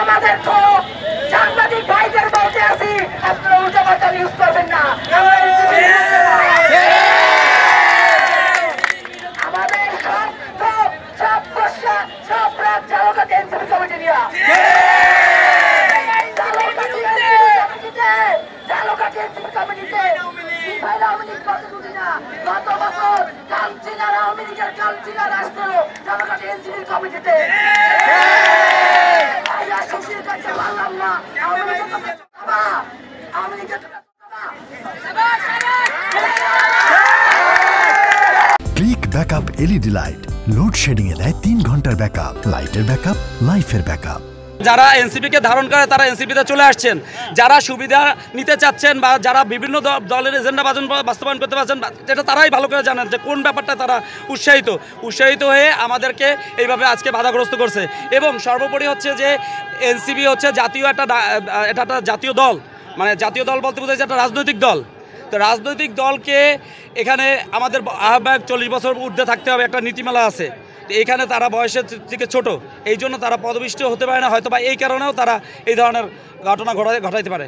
আমাদের সাংবাদিক ভাইদের বলতে আসি, আপনারা উল্টাপাল্টা ইউজ করবেন না। আমাদের সব প্রশ্ন সব রাত চালকাতে এনসিপি কমিটি নিয়ে গত বছর কালচিনার আওয়ামী লীগের কালচিনার আসছিল চালকাতে এনসিপি কমিটিতে। Click backup LED light load shedding এ দেয় 3 ঘন্টার ব্যাকআপ, লাইটের ব্যাকআপ, লাইফের ব্যাকআপ। যারা এনসিপিকে ধারণ করে তারা এনসিপিতে চলে আসছেন, যারা সুবিধা নিতে চাচ্ছেন বা যারা বিভিন্ন দলের এজেন্ডা বাস্তবায়ন করতে পারছেন, যেটা তারাই ভালো করে জানেন যে কোন ব্যাপারটা তারা উৎসাহিত হয়ে আমাদেরকে এইভাবে আজকে বাধাগ্রস্ত করছে। এবং সর্বোপরি হচ্ছে যে এনসিপি হচ্ছে একটা জাতীয় দল, মানে জাতীয় দল বলতে বোঝায় একটা রাজনৈতিক দল। তো রাজনৈতিক দলকে এখানে আমাদের আহ্বায়ক 40 বছর ঊর্ধ্বে থাকতে হবে, একটা নীতিমালা আছে। তো এখানে তারা বয়সের থেকে ছোট, এই জন্য তারা পদবিষ্ট হতে পারে না, হয়তো বা এই কারণেও তারা এই ধরনের ঘটনা ঘটাইতে পারে।